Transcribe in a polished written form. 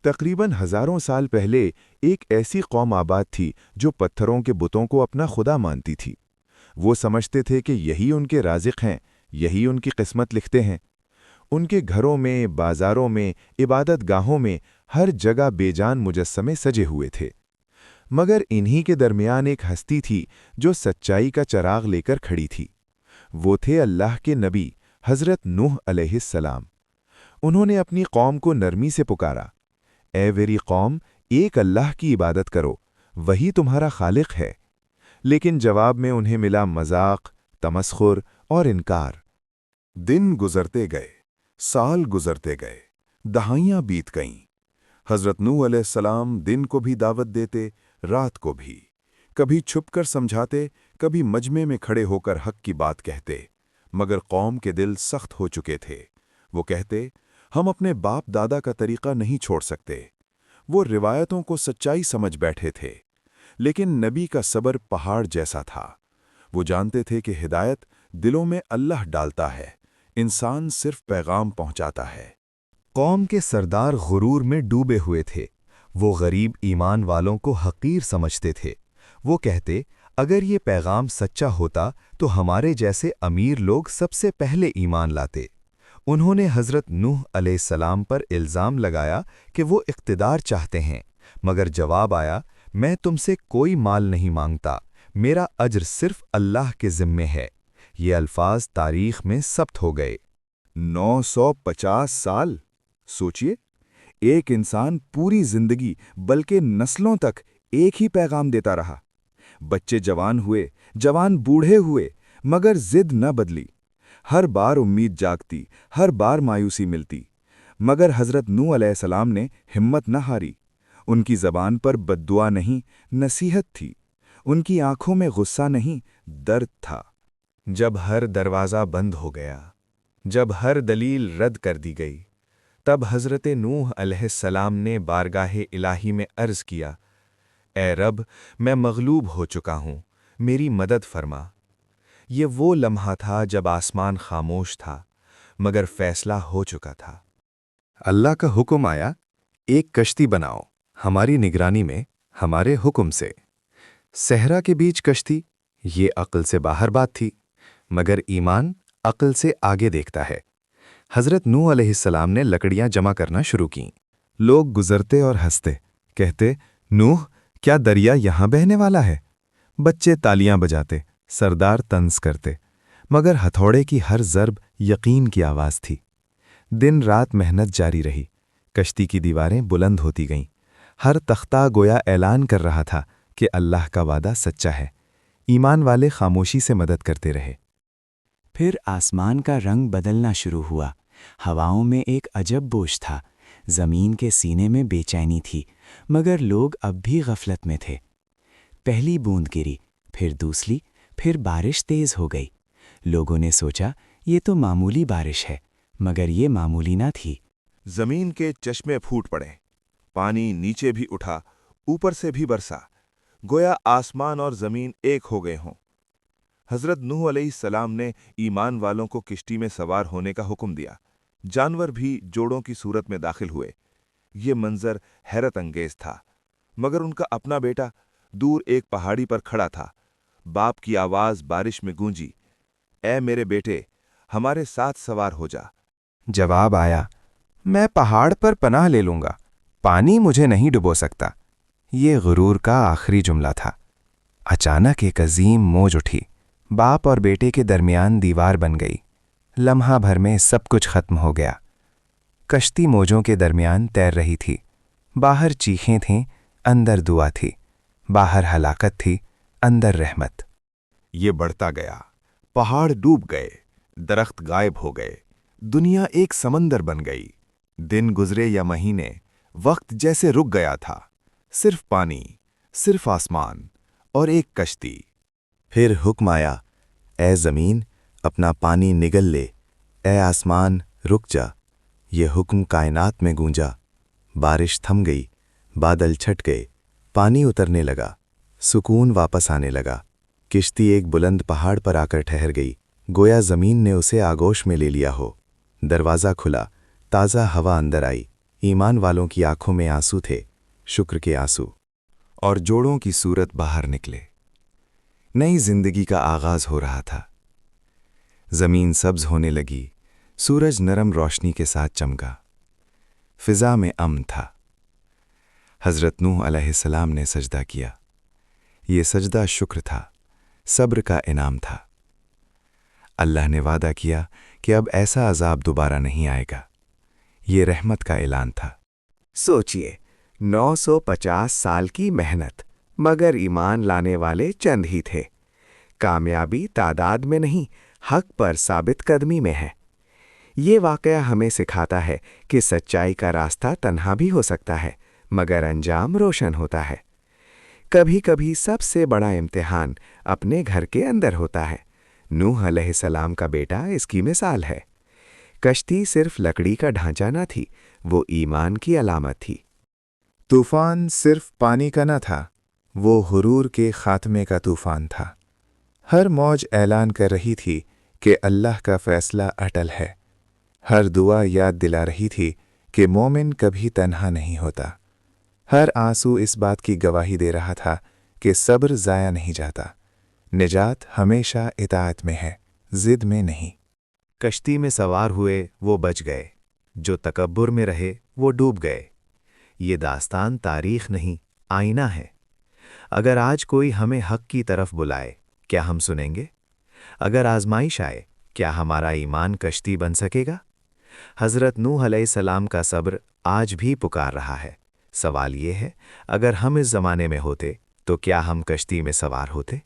तकरीबन हजारों साल पहले एक ऐसी कौम आबाद थी जो पत्थरों के बुतों को अपना खुदा मानती थी। वो समझते थे कि यही उनके राज़िक हैं, यही उनकी किस्मत लिखते हैं। उनके घरों में, बाजारों में, इबादत गाहों में हर जगह बेजान मुजस्समे सजे हुए थे। मगर इन्हीं के दरमियान एक हस्ती थी जो सच्चाई का चिराग लेकर खड़ी थी। वो थे अल्लाह के नबी हज़रत नूह अलैहिस्सलाम। उन्होंने अपनी कौम को नरमी से पुकारा, ए मेरी कौम, एक अल्लाह की इबादत करो, वही तुम्हारा खालिक है। लेकिन जवाब में उन्हें मिला मजाक, तमस्खुर और इनकार। दिन गुजरते गए, साल गुजरते गए, दहाइयां बीत गईं। हज़रत नूह अलैहिस्सलाम दिन को भी दावत देते, रात को भी। कभी छुपकर समझाते, कभी मजमे में खड़े होकर हक की बात कहते। मगर कौम के दिल सख्त हो चुके थे। वो कहते, हम अपने बाप दादा का तरीका नहीं छोड़ सकते। वो रिवायतों को सच्चाई समझ बैठे थे। लेकिन नबी का सब्र पहाड़ जैसा था। वो जानते थे कि हिदायत दिलों में अल्लाह डालता है, इंसान सिर्फ पैगाम पहुंचाता है। कौम के सरदार गुरूर में डूबे हुए थे। वो गरीब ईमान वालों को हकीर समझते थे। वो कहते, अगर ये पैगाम सच्चा होता तो हमारे जैसे अमीर लोग सबसे पहले ईमान लाते। उन्होंने हज़रत नूह अलैहिस्सलाम पर इल्ज़ाम लगाया कि वो इक़्तिदार चाहते हैं, मगर जवाब आया, मैं तुमसे कोई माल नहीं मांगता, मेरा अज्र सिर्फ अल्लाह के ज़िम्मे है। ये अल्फाज तारीख़ में सब्त हो गए। 950 साल। सोचिए, एक इंसान पूरी जिंदगी बल्कि नस्लों तक एक ही पैगाम देता रहा। बच्चे जवान हुए, जवान बूढ़े हुए, मगर जिद न बदली। हर बार उम्मीद जागती, हर बार मायूसी मिलती, मगर हज़रत नूह अलैहिस्सलाम ने हिम्मत न हारी। उनकी ज़बान पर बद्दुआ नहीं, नसीहत थी। उनकी आंखों में गुस्सा नहीं, दर्द था। जब हर दरवाज़ा बंद हो गया, जब हर दलील रद्द कर दी गई, तब हज़रत नूह अलैहिस्सलाम ने बारगाहे इलाही में अर्ज़ किया, ए रब, मैं मग़लूब हो चुका हूँ, मेरी मदद फरमा। ये वो लम्हा था जब आसमान खामोश था, मगर फैसला हो चुका था। अल्लाह का हुक्म आया, एक कश्ती बनाओ, हमारी निगरानी में, हमारे हुक्म से। सहरा के बीच कश्ती, ये अक्ल से बाहर बात थी, मगर ईमान अक्ल से आगे देखता है। हज़रत नूह अलैहिस्सलाम ने लकड़ियां जमा करना शुरू कीं। लोग गुजरते और हंसते, कहते, नूह, क्या दरिया यहाँ बहने वाला है? बच्चे तालियां बजाते, सरदार तंज करते, मगर हथौड़े की हर ज़र्ब यकीन की आवाज़ थी। दिन रात मेहनत जारी रही, कश्ती की दीवारें बुलंद होती गईं। हर तख्ता गोया ऐलान कर रहा था कि अल्लाह का वादा सच्चा है। ईमान वाले खामोशी से मदद करते रहे। फिर आसमान का रंग बदलना शुरू हुआ। हवाओं में एक अजब बोझ था। ज़मीन के सीने में बेचैनी थी, मगर लोग अब भी गफलत में थे। पहली बूंद गिरी, फिर दूसरी, फिर बारिश तेज़ हो गई। लोगों ने सोचा, ये तो मामूली बारिश है, मगर ये मामूली ना थी। जमीन के चश्मे फूट पड़े, पानी नीचे भी उठा, ऊपर से भी बरसा, गोया आसमान और जमीन एक हो गए हों। हज़रत नूह अलैहिस्सलाम ने ईमान वालों को किश्ती में सवार होने का हुक्म दिया। जानवर भी जोड़ों की सूरत में दाखिल हुए। ये मंजर हैरत अंगेज था, मगर उनका अपना बेटा दूर एक पहाड़ी पर खड़ा था। बाप की आवाज़ बारिश में गूंजी, ए मेरे बेटे, हमारे साथ सवार हो जा। जवाब आया, मैं पहाड़ पर पनाह ले लूँगा, पानी मुझे नहीं डुबो सकता। ये गुरूर का आखिरी जुमला था। अचानक एक अजीम मौज उठी, बाप और बेटे के दरमियान दीवार बन गई। लम्हा भर में सब कुछ खत्म हो गया। कश्ती मौजों के दरमियान तैर रही थी। बाहर चीखें थीं, अंदर दुआ थी। बाहर हलाकत थी, अंदर रहमत। ये बढ़ता गया, पहाड़ डूब गए, दरख्त गायब हो गए, दुनिया एक समंदर बन गई। दिन गुजरे या महीने, वक्त जैसे रुक गया था। सिर्फ पानी, सिर्फ आसमान और एक कश्ती। फिर हुक्म आया, ए ज़मीन, अपना पानी निगल ले, ए आसमान, रुक जा। ये हुक्म कायनात में गूंजा। बारिश थम गई, बादल छट गए, पानी उतरने लगा, सुकून वापस आने लगा। किश्ती एक बुलंद पहाड़ पर आकर ठहर गई, गोया ज़मीन ने उसे आगोश में ले लिया हो। दरवाज़ा खुला, ताज़ा हवा अंदर आई, ईमान वालों की आंखों में आंसू थे, शुक्र के आंसू, और जोड़ों की सूरत बाहर निकले। नई जिंदगी का आगाज हो रहा था। जमीन सब्ज होने लगी, सूरज नरम रोशनी के साथ चमका, फिजा में अमन था। हज़रत नूह अलैहिस्सलाम ने सजदा किया। ये सजदा शुक्र था, सब्र का इनाम था। अल्लाह ने वादा किया कि अब ऐसा अजाब दोबारा नहीं आएगा। ये रहमत का ऐलान था। सोचिए, 950 साल की मेहनत, मगर ईमान लाने वाले चंद ही थे। कामयाबी तादाद में नहीं, हक पर साबित कदमी में है। ये वाक़या हमें सिखाता है कि सच्चाई का रास्ता तन्हा भी हो सकता है, मगर अंजाम रोशन होता है। कभी कभी सबसे बड़ा इम्तिहान अपने घर के अंदर होता है। नूह अलैहिस्सलाम का बेटा इसकी मिसाल है। कश्ती सिर्फ लकड़ी का ढांचा न थी, वो ईमान की अलामत थी। तूफान सिर्फ पानी का न था, वो हुरूर के खात्मे का तूफान था। हर मौज ऐलान कर रही थी कि अल्लाह का फैसला अटल है। हर दुआ याद दिला रही थी कि मोमिन कभी तन्हा नहीं होता। हर आंसू इस बात की गवाही दे रहा था कि सब्र ज़ाया नहीं जाता। निजात हमेशा इताअत में है, ज़िद में नहीं। कश्ती में सवार हुए वो बच गए, जो तकब्बुर में रहे वो डूब गए। ये दास्तान तारीख नहीं, आईना है। अगर आज कोई हमें हक की तरफ बुलाए, क्या हम सुनेंगे? अगर आजमाइश आए, क्या हमारा ईमान कश्ती बन सकेगा? हज़रत नूह अलैहिस्सलाम का सब्र आज भी पुकार रहा है। सवाल ये है, अगर हम इस ज़माने में होते तो क्या हम कश्ती में सवार होते?